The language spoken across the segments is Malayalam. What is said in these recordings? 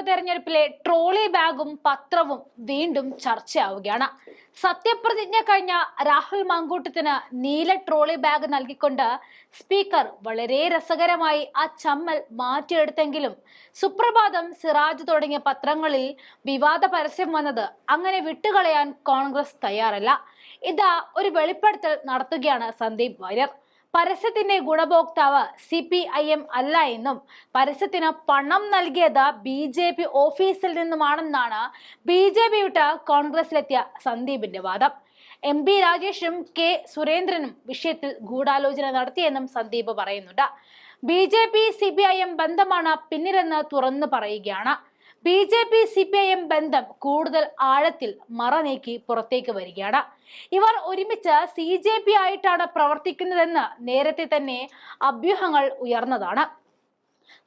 ഉപതെരഞ്ഞെടുപ്പിലെ ട്രോളി ബാഗും പത്രവും വീണ്ടും ചർച്ചയാവുകയാണ്. സത്യപ്രതിജ്ഞ കഴിഞ്ഞ രാഹുൽ മാങ്കൂട്ടത്തിന് നീല ട്രോളി ബാഗ് നൽകിക്കൊണ്ട് സ്പീക്കർ വളരെ രസകരമായി ആ ചമ്മൽ മാറ്റിയെടുത്തെങ്കിലും സുപ്രഭാതം, സിറാജ് തുടങ്ങിയ പത്രങ്ങളിൽ വിവാദ പരസ്യം വന്നത് അങ്ങനെ വിട്ടുകളയാൻ കോൺഗ്രസ് തയ്യാറല്ല. ഇതാ ഒരു വെളിപ്പെടുത്തൽ നടത്തുകയാണ് സന്ദീപ് വാര്യർ. പരസ്യത്തിന്റെ ഗുണഭോക്താവ് CPIM അല്ല എന്നും പരസ്യത്തിന് പണം നൽകിയത് BJP ഓഫീസിൽ നിന്നുമാണെന്നാണ് BJP വിട്ട് കോൺഗ്രസിലെത്തിയ സന്ദീപിന്റെ വാദം. MP രാജേഷും K സുരേന്ദ്രനും വിഷയത്തിൽ ഗൂഢാലോചന നടത്തിയെന്നും സന്ദീപ് പറയുന്നുണ്ട്. BJP CPIM ബന്ധമാണ് പിന്നിലെന്ന് തുറന്നു പറയുകയാണ്. BJP CPIM ബന്ധം കൂടുതൽ ആഴത്തിൽ മറനീക്കി പുറത്തേക്ക് വരികയാണ്. ഇവർ ഒരുമിച്ച് CJP ആയിട്ടാണ് പ്രവർത്തിക്കുന്നതെന്ന് നേരത്തെ തന്നെ അഭ്യൂഹങ്ങൾ ഉയർന്നതാണ്.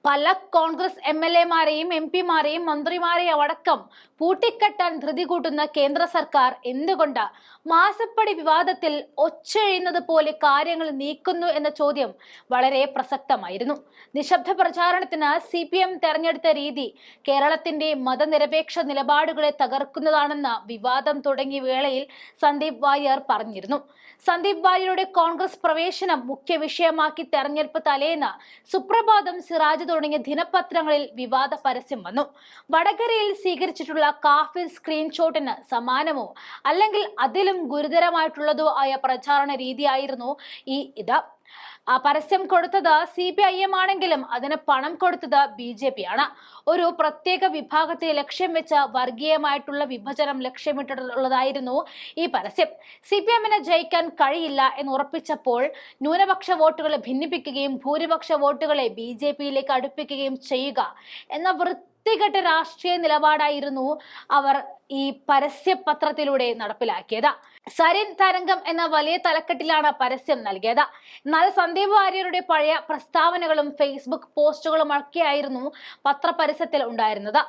പല കോൺഗ്രസ് MLA-മാരെയും MP-മാരെയും മന്ത്രിമാരെയും അടക്കം പൂട്ടിക്കെട്ടാൻ ധൃതി കൂട്ടുന്ന കേന്ദ്ര സർക്കാർ എന്തുകൊണ്ട് മാസപ്പടി വിവാദത്തിൽ ഒച്ചഴിയുന്നത് പോലെ കാര്യങ്ങൾ നീക്കുന്നു എന്ന ചോദ്യം വളരെ പ്രസക്തമായിരുന്നു. നിശബ്ദ പ്രചാരണത്തിന് CPM തെരഞ്ഞെടുത്ത രീതി കേരളത്തിന്റെ മതനിരപേക്ഷ നിലപാടുകളെ തകർക്കുന്നതാണെന്ന് വിവാദം തുടങ്ങിയ വേളയിൽ സന്ദീപ് വാര്യർ പറഞ്ഞിരുന്നു. സന്ദീപ് വാര്യരുടെ കോൺഗ്രസ് പ്രവേശനം മുഖ്യ വിഷയമാക്കി തെരഞ്ഞെടുപ്പ് തലേന്ന് സുപ്രഭാതം, സിറാജ് തുടങ്ങിയ ദിനപത്രങ്ങളിൽ വിവാദ പരസ്യം വന്നു. വടകരയിൽ സ്വീകരിച്ചിട്ടുള്ള കാഫിർ സ്ക്രീൻഷോട്ടിന് സമാനമോ അല്ലെങ്കിൽ അതിലും ഗുരുതരമായിട്ടുള്ളതോ ആയ പ്രചാരണ രീതിയായിരുന്നു ഇത്. ആ പരസ്യം കൊടുത്തത് CPIM ആണെങ്കിലും അതിന് പണം കൊടുത്തത് BJP ആണ്. ഒരു പ്രത്യേക വിഭാഗത്തെ ലക്ഷ്യം വെച്ച വർഗീയമായിട്ടുള്ള വിഭജനം ലക്ഷ്യമിട്ടുള്ളതായിരുന്നു ഈ പരസ്യം. CPM-ന് ജയിക്കാൻ കഴിയില്ല എന്ന് ഉറപ്പിച്ചപ്പോൾ ന്യൂനപക്ഷ വോട്ടുകളെ ഭിന്നിപ്പിക്കുകയും ഭൂരിപക്ഷ വോട്ടുകളെ BJP-യിലേക്ക് അടുപ്പിക്കുകയും ചെയ്യുക എന്ന വൃത്തികെട്ട രാഷ്ട്രീയ നിലപാടായിരുന്നു അവർ ഈ പരസ്യപത്രത്തിലൂടെ നടപ്പിലാക്കിയത്. സരിൻ തരംഗം എന്ന വലിയ തലക്കെട്ടിലാണ് പരസ്യം നൽകിയത്. എന്നാൽ സന്ദീപ് വാര്യരുടെ പഴയ പ്രസ്താവനകളും ഫേസ്ബുക്ക് പോസ്റ്റുകളും ഒക്കെയായിരുന്നു പത്രപരസ്യത്തിൽ ഉണ്ടായിരുന്നത്.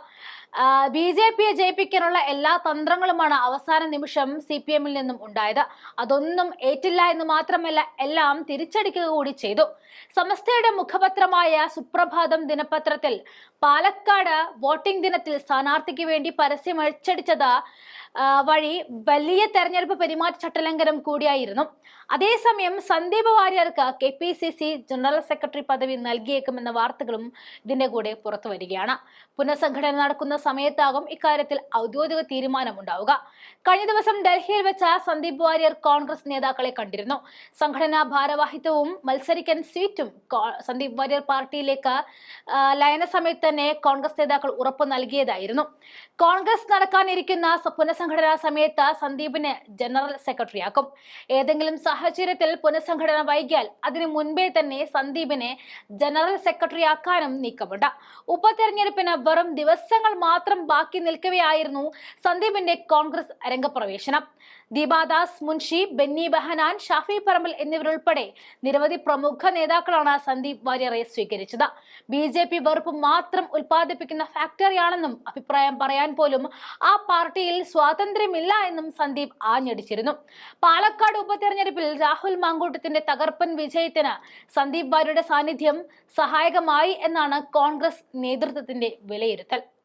BJP-യെ ജയിപ്പിക്കാനുള്ള എല്ലാ തന്ത്രങ്ങളുമാണ് അവസാന നിമിഷം CPM-ൽ നിന്നും ഉണ്ടായത്. അതൊന്നും ഏറ്റില്ല എന്ന് മാത്രമല്ല, എല്ലാം തിരിച്ചടിക്കുക കൂടി ചെയ്തു. സമസ്തയുടെ മുഖപത്രമായ സുപ്രഭാതം ദിനപത്രത്തിൽ പാലക്കാട് വോട്ടിംഗ് ദിനത്തിൽ സ്ഥാനാർത്ഥിക്ക് വേണ്ടി പരസ്യം അച്ചടിച്ചത് വഴി വലിയ തെരഞ്ഞെടുപ്പ് പെരുമാറ്റച്ചട്ടലംഘനം കൂടിയായിരുന്നു. അതേസമയം സന്ദീപ് വാര്യർക്ക് KPCC ജനറൽ സെക്രട്ടറി പദവി നൽകിയേക്കുമെന്ന വാർത്തകളും ഇതിന്റെ കൂടെ പുറത്തു വരികയാണ്. പുനഃസംഘടന നടക്കുന്ന സമയത്താകും ഇക്കാര്യത്തിൽ ഔദ്യോഗിക തീരുമാനമുണ്ടാവുക. കഴിഞ്ഞ ദിവസം ഡൽഹിയിൽ വെച്ച സന്ദീപ് വാര്യർ കോൺഗ്രസ് നേതാക്കളെ കണ്ടിരുന്നു. സംഘടനാ ഭാരവാഹിത്വവും മത്സരിക്കാൻ സീറ്റും സന്ദീപ് വാര്യർ പാർട്ടിയിലേക്ക് ലയന സമയത്ത് തന്നെ കോൺഗ്രസ് നേതാക്കൾ ഉറപ്പു നൽകിയതായിരുന്നു. കോൺഗ്രസ് നടക്കാനിരിക്കുന്ന പുനഃസംഘടനാ സമയത്ത് സന്ദീപിനെ ജനറൽ സെക്രട്ടറിയാക്കും. ഏതെങ്കിലും സാഹചര്യത്തിൽ പുനഃസംഘടന വൈകിയാൽ അതിനു മുൻപേ തന്നെ സന്ദീപിനെ ജനറൽ സെക്രട്ടറി ആക്കാനും നീക്കമുണ്ട്. ഉപതെരഞ്ഞെടുപ്പിന് വെറും ദിവസങ്ങൾ മാത്രം ബാക്കി നിൽക്കവെയായിരുന്നു സന്ദീപിന്റെ കോൺഗ്രസ് രംഗപ്രവേശനം. ദീപാദാസ് മുൻഷി, ബെന്നി ബെഹനാൻ, ഷാഫി പറമ്പിൽ എന്നിവരുൾപ്പെടെ നിരവധി പ്രമുഖ നേതാക്കളാണ് സന്ദീപ് വാര്യറെ സ്വീകരിച്ചത്. BJP വെറുപ്പ് മാത്രം ഉൽപ്പാദിപ്പിക്കുന്ന ഫാക്ടറിയാണെന്നും അഭിപ്രായം പറയാൻ പോലും ആ പാർട്ടിയിൽ സ്വാതന്ത്ര്യമില്ല എന്നും സന്ദീപ് ആഞ്ഞടിച്ചിരുന്നു. പാലക്കാട് ഉപതെരഞ്ഞെടുപ്പിൽ രാഹുൽ മാങ്കൂട്ടത്തിന്റെ തകർപ്പൻ വിജയത്തിന് സന്ദീപ് വാര്യരുടെ സാന്നിധ്യം സഹായകമായി എന്നാണ് കോൺഗ്രസ് നേതൃത്വത്തിന്റെ വിലയിരുത്തൽ.